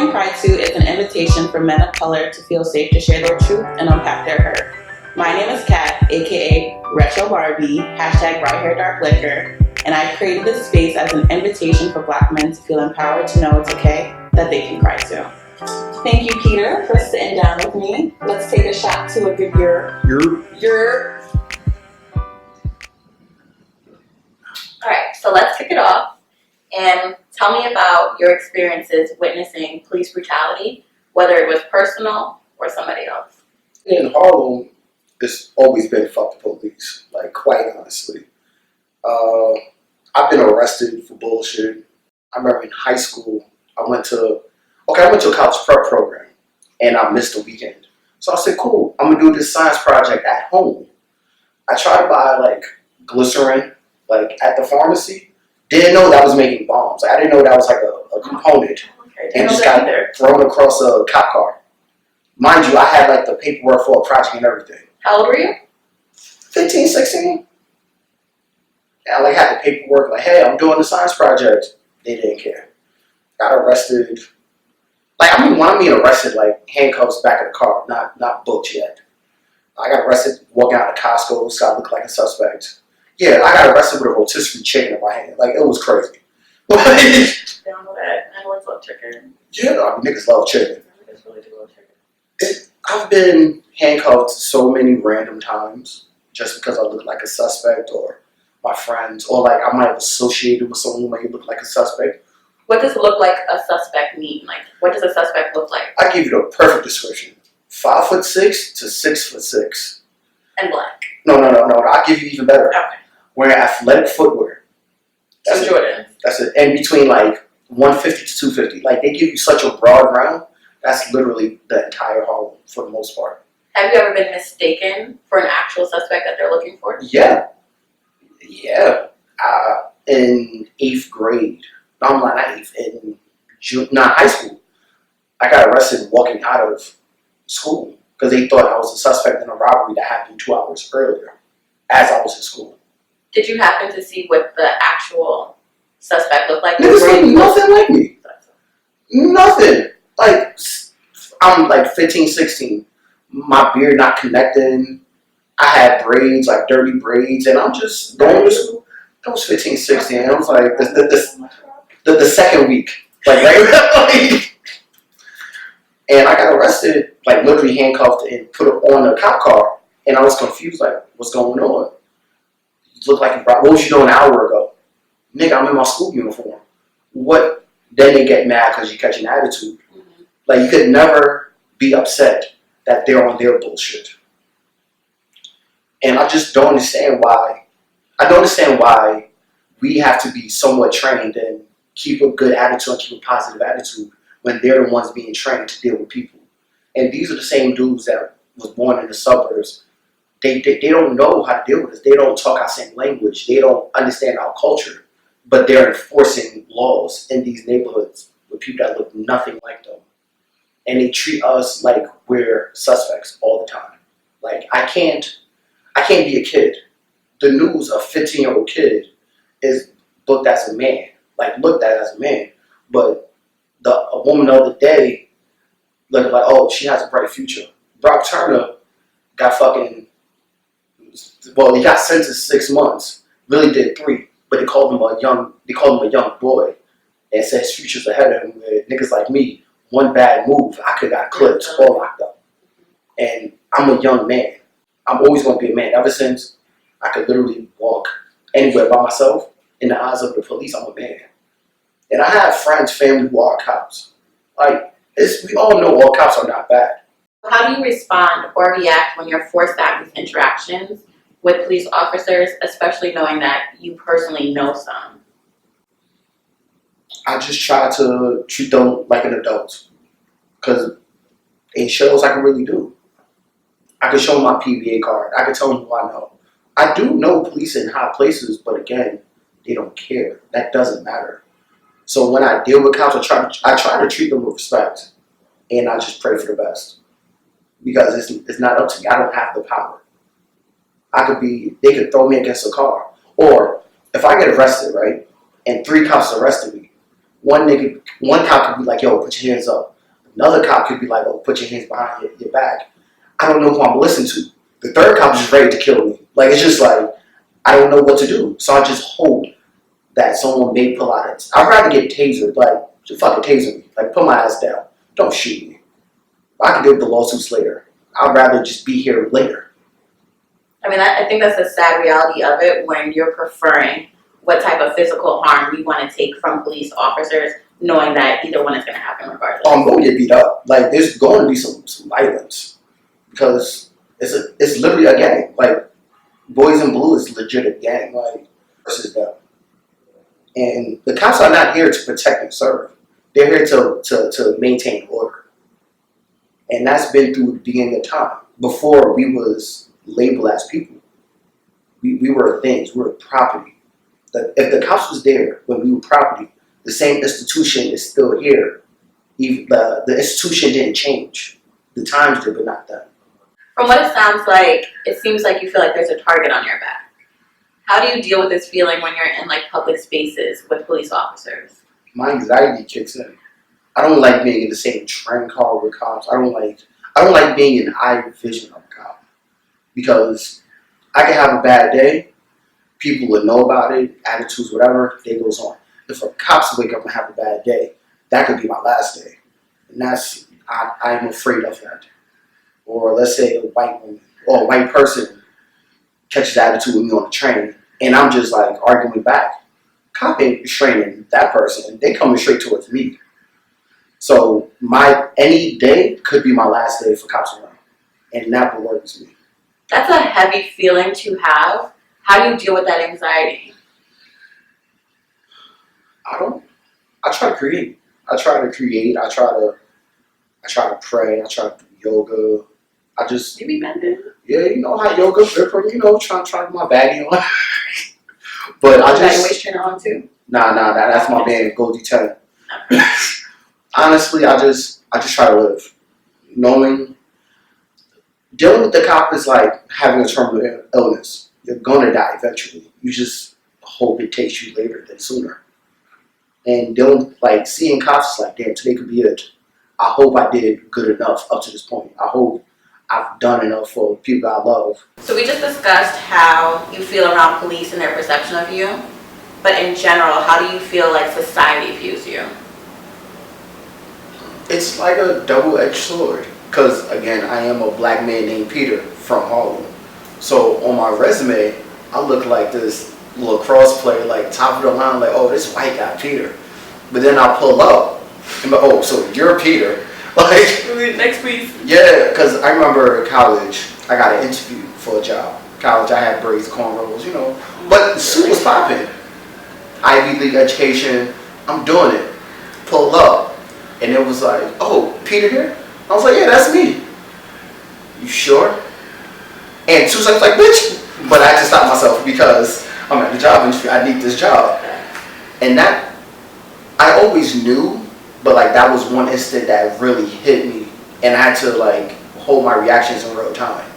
Can Cry To is an invitation for men of color to feel safe to share their truth and unpack their hurt. My name is Kat, aka Retro Barbie, hashtag bright hair dark liquor, and I created this space as an invitation for Black men to feel empowered to know it's okay that they can cry too. Thank you, Peter, for sitting down with me. Let's take a shot to a good year. All right, so let's kick it off and tell me about your experiences witnessing police brutality, whether it was personal or somebody else. In Harlem, it's always been fuck the police, like quite honestly. I've been arrested for bullshit. I remember in high school, I went to a college prep program and I missed a weekend. So I said, cool, I'm gonna do this science project at home. I tried to buy like glycerin, like at the pharmacy. Didn't know that was making bombs. I didn't know that was like a component. Okay, And just got thrown across a cop car. Mind you, I had like the paperwork for a project and everything. How old were you? 15, 16. And I like had the paperwork like, hey, I'm doing the science project. They didn't care. Got arrested. Like, when I mean arrested, like handcuffs back of the car, not booked yet. I got arrested walking out of Costco, so I looked like a suspect. Yeah, I got arrested with a rotisserie chicken in my hand. Like, it was crazy. I don't know that. I always love chicken. Yeah, niggas love chicken. Niggas really do love chicken. I've been handcuffed so many random times just because I look like a suspect or my friends, or like I might have associated with someone who may look like a suspect. What does look like a suspect mean? Like, what does a suspect look like? I give you the perfect description: 5'6" to 6'6". And black. No. I'll give you even better. Okay. Wearing athletic footwear. That's Jordan. That's it. And between like 150 to 250. Like, they give you such a broad ground. That's literally the entire Harlem for the most part. Have you ever been mistaken for an actual suspect that they're looking for? Yeah. In 8th grade. No, I'm not 8th. In high school. I got arrested walking out of school because they thought I was a suspect in a robbery that happened 2 hours earlier as I was in school. Did you happen to see what the actual suspect looked like? Niggas look nothing like me. Nothing. Like, I'm like 15, 16. My beard not connecting. I had braids, like dirty braids, and I'm just going to school. I was 15, 16. I was like, the second week. Like, right? And I got arrested, like literally handcuffed and put on a cop car. And I was confused, like, what's going on? You look like what was you doing an hour ago? Nigga, I'm in my school uniform. What? Then they get mad because you catch an attitude. Mm-hmm. Like, you could never be upset that they're on their bullshit. And I just don't understand why. I don't understand why we have to be somewhat trained and keep a good attitude and keep a positive attitude when they're the ones being trained to deal with people. And these are the same dudes that was born in the suburbs. They don't know how to deal with us. They don't talk our same language. They don't understand our culture. But they're enforcing laws in these neighborhoods with people that look nothing like them. And they treat us like we're suspects all the time. Like, I can't be a kid. The news, a 15-year-old kid is looked at as a man. Like, looked at as a man. But a woman the other day looked like, oh, she has a bright future. Brock Turner got he got sentenced 6 months. Really did 3. But they called him a young boy. And said his future's ahead of him. With niggas like me, one bad move, I could got clipped or locked up. And I'm a young man. I'm always going to be a man. Ever since I could literally walk anywhere by myself, in the eyes of the police, I'm a man. And I have friends, family who are cops. Like, we all know all cops are not bad. How do you respond or react when you're forced to have these interactions with police officers, especially knowing that you personally know some? I just try to treat them like an adult. Because ain't shit else I can really do. I can show them my PBA card. I can tell them who I know. I do know police in high places, but again, they don't care. That doesn't matter. So when I deal with cops, I try to treat them with respect. And I just pray for the best. Because it's not up to me. I don't have the power. They could throw me against a car. Or if I get arrested, right, and 3 cops arrested me, one cop could be like, yo, put your hands up. Another cop could be like, oh, put your hands behind your back. I don't know who I'm listening to. The third cop is just ready to kill me. Like, it's just like, I don't know what to do. So I just hope that someone may pull out it. I'd rather get tasered, like, just fucking taser me. Like, put my ass down. Don't shoot me. I can deal with the lawsuits later. I'd rather just be here later. I mean, I think that's the sad reality of it when you're preferring what type of physical harm you want to take from police officers, knowing that either one is going to happen regardless. I'm going to get beat up. Like, there's going to be some violence because it's literally a gang. Like, Boys in Blue is legit a gang. Like, versus them. And the cops are not here to protect and serve. They're here to maintain order. And that's been through the beginning of time. Before we was labeled as people. We were things. We were property. If the cops was there when we were property, the same institution is still here. The institution didn't change. The times did, but not them. From what it sounds like, it seems like you feel like there's a target on your back. How do you deal with this feeling when you're in like public spaces with police officers? My anxiety kicks in. I don't like being in the same train car with cops. I don't like being in eye vision of a cop. Because I can have a bad day, people would know about it, attitudes, whatever, day goes on. If a cops wake up and have a bad day, that could be my last day. And I'm afraid of that. Or let's say a white woman or a white person catches attitude with me on the train, and I'm just like arguing back. Cop ain't restraining that person. They coming straight towards me. So any day could be my last day for cops around. And that worries me. That's a heavy feeling to have. How do you deal with that anxiety? I try to create. I try to pray. I try to do yoga. You be bending? Yeah, you know how yoga, trying to get my baggy on. But I just waist trainer on too? Nah, that's my man, Goldie 10. Honestly, I just try to live. Dealing with the cop is like having a terminal illness. You're gonna die eventually. You just hope it takes you later than sooner. And seeing cops is like, damn, today could be it. I hope I did good enough up to this point. I hope I've done enough for people I love. So we just discussed how you feel around police and their perception of you. But in general, how do you feel like society views you? It's like a double-edged sword. Because, again, I am a black man named Peter from Harlem. So on my resume, I look like this lacrosse player, like top of the line, like, oh, this white guy, Peter. But then I pull up, and I'm like, oh, so you're Peter. Like, next please. Yeah, because I remember in college, I got an interview for a job. College, I had braids, cornrows, But the suit was popping. Ivy League education, I'm doing it. Pulled up, and it was like, oh, Peter here? I was like, yeah, that's me. You sure? And 2 seconds like, bitch. But I had to stop myself because I'm at the job interview. I need this job. And that, I always knew, but like that was one instant that really hit me. And I had to like hold my reactions in real time.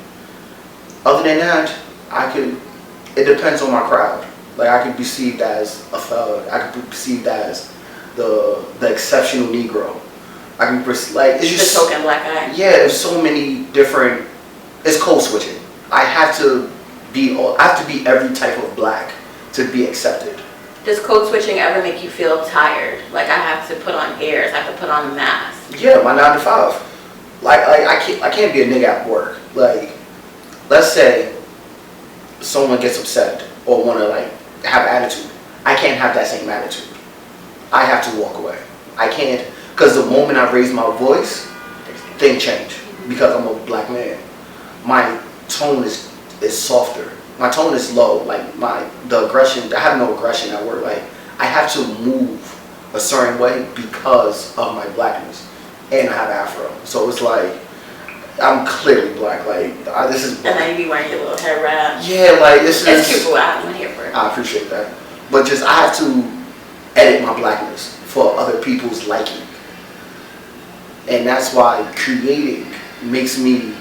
Other than that, it depends on my crowd. Like I could be perceived as a thug. I could be perceived as the exceptional Negro. I can it's just the token black guy. Yeah, there's so many different. It's code switching. I have to be every type of black to be accepted. Does code switching ever make you feel tired? Like I have to put on airs, I have to put on a mask. Yeah, my 9 to 5. Like I can't be a nigga at work. Like, let's say someone gets upset or want to like have attitude. I can't have that same attitude. I have to walk away. I can't. Because the moment I raise my voice, things change. Because I'm a black man. My tone is softer. My tone is low. Like the aggression, I have no aggression at work. Like I have to move a certain way because of my blackness. And I have afro. So it's like, I'm clearly black. Like this is black. And then you be wearing your little hair wrap. Yeah, like this is. It's cute, but I have my hair for it. I appreciate that. But just I have to edit my blackness for other people's liking. And that's why creating makes me,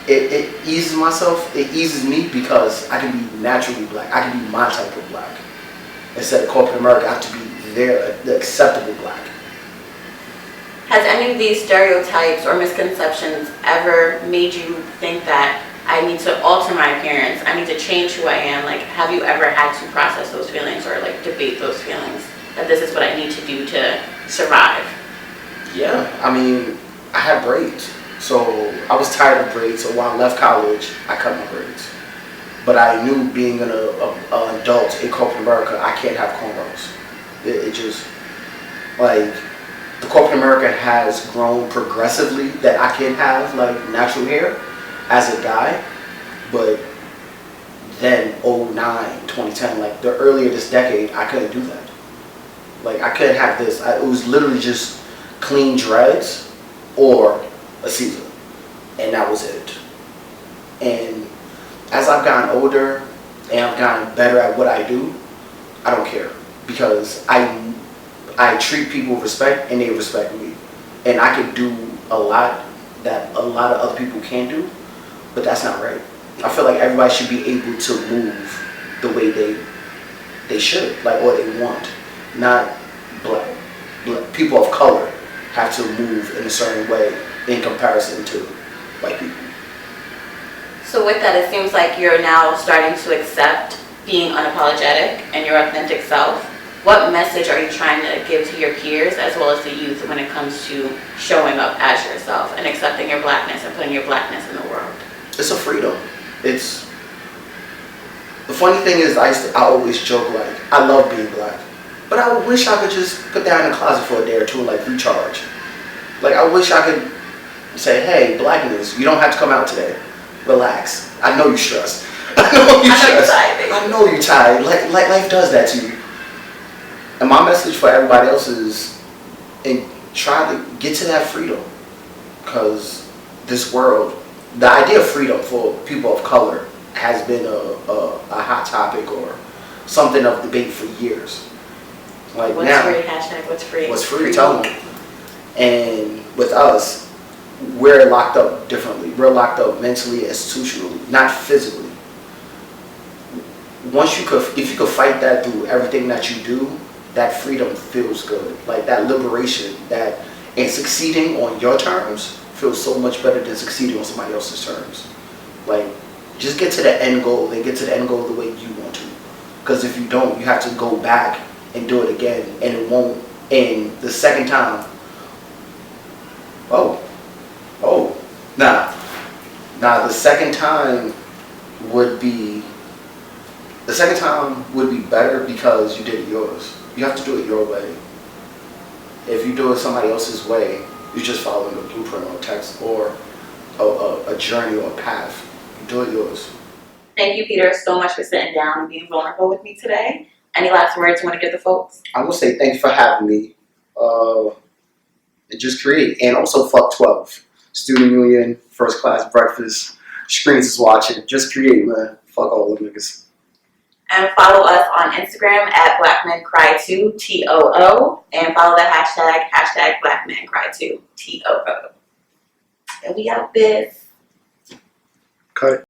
it eases myself, it eases me because I can be naturally black. I can be my type of black. Instead of corporate America, I have to be the acceptable black. Has any of these stereotypes or misconceptions ever made you think that I need to alter my appearance, I need to change who I am? Like, have you ever had to process those feelings or like debate those feelings that this is what I need to do to survive? Yeah, I mean, I had braids. So I was tired of braids. So when I left college, I cut my braids. But I knew being an adult in corporate America, I can't have cornrows. It just, like, the corporate America has grown progressively that I can have, like, natural hair as a guy. But then, 09, 2010, like, the earlier this decade, I couldn't do that. Like, I couldn't have this. It was literally just clean dreads or a Caesar. And that was it. And as I've gotten older and I've gotten better at what I do, I don't care. Because I treat people with respect and they respect me. And I can do a lot that a lot of other people can't do, but that's not right. I feel like everybody should be able to move the way they should, like, or they want. Not black people of color have to move in a certain way in comparison to white people. So with that, it seems like you're now starting to accept being unapologetic and your authentic self. What message are you trying to give to your peers as well as the youth when it comes to showing up as yourself and accepting your blackness and putting your blackness in the world? It's a freedom. It's the funny thing is I always joke, like, I love being black, but I wish I could just put that in the closet for a day or two and, like, recharge. Like, I wish I could say, hey, blackness, you don't have to come out today. Relax. I know you're stressed. I know you're stressed. I know you're tired. Like life does that to you. And my message for everybody else is, and try to get to that freedom. Because this world, the idea of freedom for people of color has been a hot topic or something of debate for years. Like, what's now, free? Hashtag what's free? What's free? Tell them. And with us, we're locked up differently. We're locked up mentally, institutionally, not physically. If you could fight that through everything that you do, that freedom feels good. Like, that liberation, and succeeding on your terms feels so much better than succeeding on somebody else's terms. Like, just get to the end goal and get to the end goal the way you want to. Because if you don't, you have to go back and do it again, and it won't. And the second time, the second time would be better because you did it yours. You have to do it your way. If you do it somebody else's way, you're just following a blueprint or a text or a journey or a path. You do it yours. Thank you, Peter, so much for sitting down and being vulnerable with me today. Any last words you want to give the folks? I will say thank you for having me. And just create. And also fuck 12. Student Union, first class breakfast, screens is watching. Just create, man. Fuck all them niggas. And follow us on Instagram at BlackMenCry2, TOO. And follow the hashtag BlackMenCry2, TOO. And we out this. Cut it.